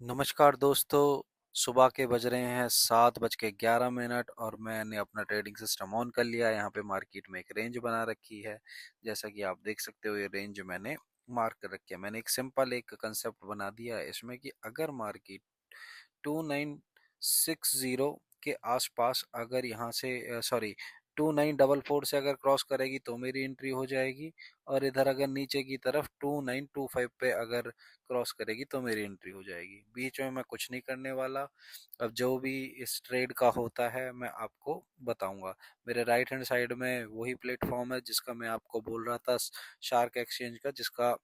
नमस्कार दोस्तों। सुबह के बज रहे हैं 7:11 और मैंने अपना ट्रेडिंग सिस्टम ऑन कर लिया है। यहाँ पे मार्केट में एक रेंज बना रखी है। जैसा कि आप देख सकते हो, ये रेंज मैंने मार्क कर रखी है। मैंने एक सिंपल एक कंसेप्ट बना दिया है इसमें कि अगर मार्केट 2960 के आसपास अगर यहाँ से सॉरी 2944 से अगर क्रॉस करेगी तो मेरी एंट्री हो जाएगी। और इधर अगर नीचे की तरफ 2925 पे अगर क्रॉस करेगी तो मेरी एंट्री हो जाएगी। बीच में मैं कुछ नहीं करने वाला। अब जो भी इस ट्रेड का होता है मैं आपको बताऊंगा। मेरे राइट हैंड साइड में वही प्लेटफॉर्म है जिसका मैं आपको बोल रहा था, शार्क एक्सचेंज का, जिसका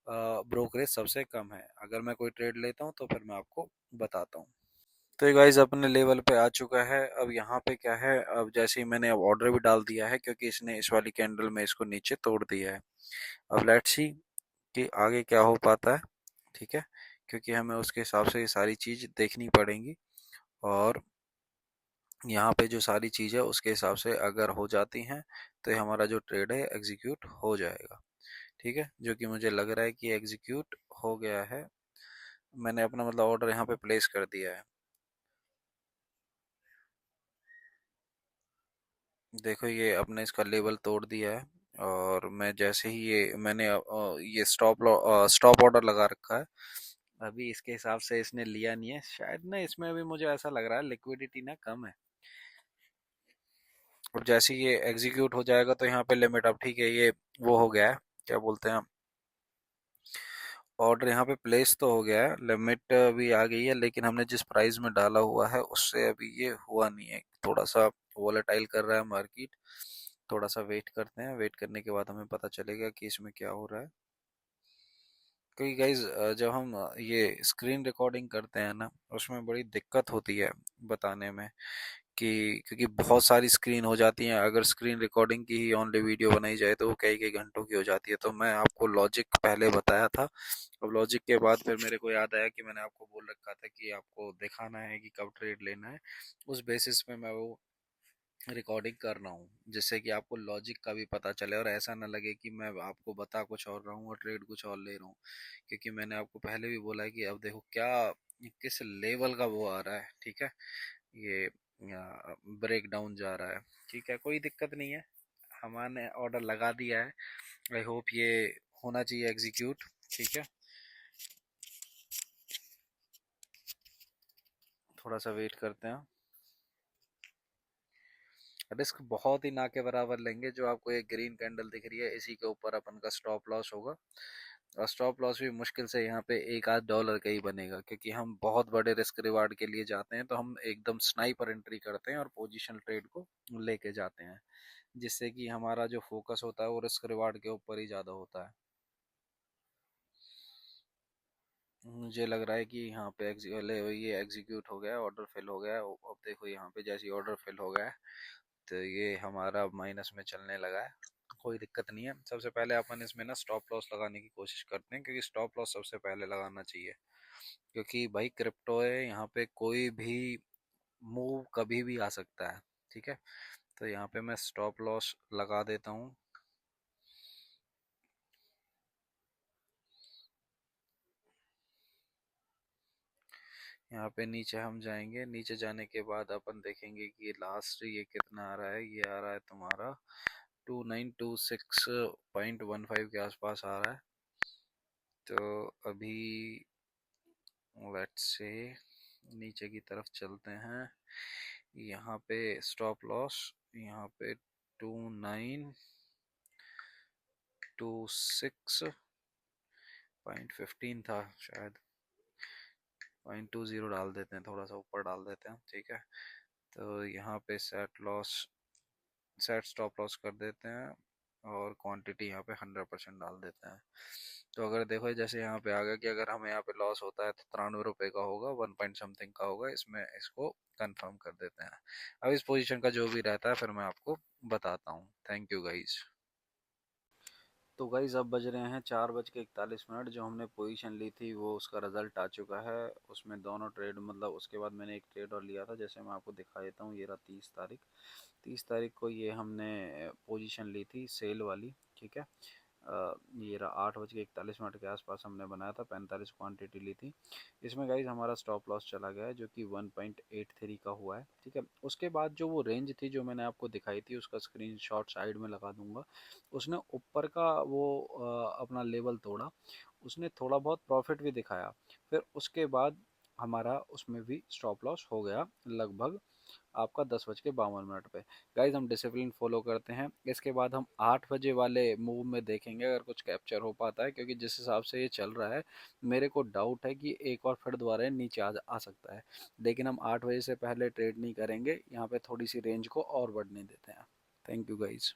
ब्रोकरेज सबसे कम है। अगर मैं कोई ट्रेड लेता हूँ तो फिर मैं आपको बताता हूँ। तो ये गाइस अपने लेवल पे आ चुका है। अब यहाँ पे क्या है, अब जैसे ही मैंने अब ऑर्डर भी डाल दिया है क्योंकि इसने इस वाली कैंडल में इसको नीचे तोड़ दिया है। अब लेट्स सी कि आगे क्या हो पाता है। ठीक है, क्योंकि हमें उसके हिसाब से ये सारी चीज देखनी पड़ेंगी। और यहाँ पे जो सारी चीज़ है उसके हिसाब से अगर हो जाती हैं तो ये हमारा जो ट्रेड है एग्जीक्यूट हो जाएगा। ठीक है, जो कि मुझे लग रहा है कि एग्जीक्यूट हो गया है। मैंने अपना मतलब ऑर्डर यहाँ पे प्लेस कर दिया है। देखो ये अपने इसका लेवल तोड़ दिया है। और मैं जैसे ही ये मैंने ये स्टॉप ऑर्डर लगा रखा है। अभी इसके हिसाब से इसने लिया नहीं है शायद ना, इसमें अभी मुझे ऐसा लग रहा है लिक्विडिटी ना कम है। अब जैसे ही ये एग्जीक्यूट हो जाएगा तो यहाँ पे लिमिट, अब ठीक है ये वो हो गया है, क्या बोलते हैं, ऑर्डर यहाँ पे प्लेस तो हो गया है, लिमिट भी आ गई है, लेकिन हमने जिस प्राइस में डाला हुआ है उससे अभी ये हुआ नहीं है। थोड़ा सा वोलेटाइल कर रहा है मार्केट। थोड़ा सा वेट करते हैं, वेट करने के बाद हमें पता चलेगा कि इसमें क्या हो रहा है। क्योंकि गाइज जब हम ये स्क्रीन रिकॉर्डिंग करते हैं ना, उसमें बड़ी दिक्कत होती है बताने में कि क्योंकि बहुत सारी स्क्रीन हो जाती हैं। अगर स्क्रीन रिकॉर्डिंग की ही ओनली वीडियो बनाई जाए तो वो कई कई घंटों की हो जाती है। तो मैं आपको लॉजिक पहले बताया था। अब लॉजिक के बाद फिर मेरे को याद आया कि मैंने आपको बोल रखा था कि आपको दिखाना है कि कब ट्रेड लेना है। उस बेसिस पे मैं वो रिकॉर्डिंग कर रहा हूँ, जिससे कि आपको लॉजिक का भी पता चले और ऐसा ना लगे कि मैं आपको बता कुछ और रहा हूँ और ट्रेड कुछ और ले रहा हूँ। क्योंकि मैंने आपको पहले भी बोला है कि अब देखो क्या किस लेवल का वो आ रहा है। ठीक है, ये ब्रेक डाउन जा रहा है। ठीक है, कोई दिक्कत नहीं है, हमारे ऑर्डर लगा दिया है। आई होप ये होना चाहिए एग्जीक्यूट। ठीक है, थोड़ा सा वेट करते हैं। रिस्क बहुत ही ना के बराबर लेंगे। जो आपको एक ग्रीन कैंडल दिख रही है इसी के ऊपर अपन का स्टॉप लॉस होगा। और स्टॉप लॉस भी मुश्किल से यहाँ पे एक आध डॉलर का ही बनेगा, क्योंकि हम बहुत बड़े रिस्क रिवार्ड के लिए जाते हैं। तो हम एकदम स्नाइपर एंट्री करते हैं और पोजीशनल ट्रेड को लेके जाते हैं, जिससे कि हमारा जो फोकस होता है वो रिस्क रिवार्ड के ऊपर ही ज़्यादा होता है। मुझे लग रहा है कि यहाँ पे ये एग्जीक्यूट हो गया, ऑर्डर फिल हो गया। अब देखो यहाँ पे जैसे ऑर्डर फिल हो गया है तो ये हमारा माइनस में चलने लगा है। कोई दिक्कत नहीं है। सबसे पहले अपन इसमें ना स्टॉप लॉस लगाने की कोशिश करते हैं, क्योंकि स्टॉप लॉस सबसे पहले लगाना चाहिए। क्योंकि भाई क्रिप्टो है, यहाँ पे कोई भी मूव कभी भी आ सकता है। ठीक है, तो यहाँ पे मैं स्टॉप लॉस लगा देता हूँ। यहाँ पे नीचे हम जाएंगे, नीचे जाने के बाद अपन देखेंगे कि लास्ट ये कितना आ रहा है। ये आ रहा है तुम्हारा 2926.15 के आसपास आ रहा है। तो अभी लेट्स से नीचे की तरफ चलते हैं। यहाँ पे स्टॉप लॉस, यहाँ पे 2926.15 था शायद। 0.20 डाल देते हैं, थोड़ा सा ऊपर डाल देते हैं। ठीक है, तो यहाँ पे सेट स्टॉप लॉस कर देते हैं और क्वांटिटी यहाँ पे 100% डाल देते हैं। तो अगर देखो जैसे यहाँ पे आ गया कि अगर हमें यहाँ पे लॉस होता है तो 93 रुपये का होगा, 1 पॉइंट समथिंग का होगा। इसमें इसको कंफर्म कर देते हैं। अब इस पोजीशन का जो भी रहता है फिर मैं आपको बताता हूँ। Thank you guys. तो गाइज अब बज रहे हैं 4:41। जो हमने पोजीशन ली थी वो उसका रिजल्ट आ चुका है। उसमें दोनों ट्रेड मतलब उसके बाद मैंने एक ट्रेड और लिया था, जैसे मैं आपको दिखा देता हूँ। ये रहा 30 तारीख। 30 तारीख को ये हमने पोजीशन ली थी सेल वाली। ठीक है, ये रहा 8:41 के आसपास हमने बनाया था, 45 क्वांटिटी ली थी। इसमें गाइज हमारा स्टॉप लॉस चला गया है जो कि 1.83 का हुआ है, ठीक है। उसके बाद जो वो रेंज थी जो मैंने आपको दिखाई थी, उसका स्क्रीनशॉट साइड में लगा दूंगा। उसने ऊपर का वो अपना लेवल तोड़ा, उसने थोड़ा बहुत प्रॉफिट भी दिखाया, फिर उसके बाद हमारा उसमें भी स्टॉप लॉस हो गया लगभग आपका 10:52 पे। गाइज हम डिसिप्लिन फॉलो करते हैं। इसके बाद हम 8 बजे वाले मूव में देखेंगे अगर कुछ कैप्चर हो पाता है, क्योंकि जिस हिसाब से ये चल रहा है मेरे को डाउट है कि एक और फिर दोबारा नीचे आ सकता है। लेकिन हम 8 बजे से पहले ट्रेड नहीं करेंगे, यहाँ पे थोड़ी सी रेंज को और बढ़ने देते हैं। Thank you guys.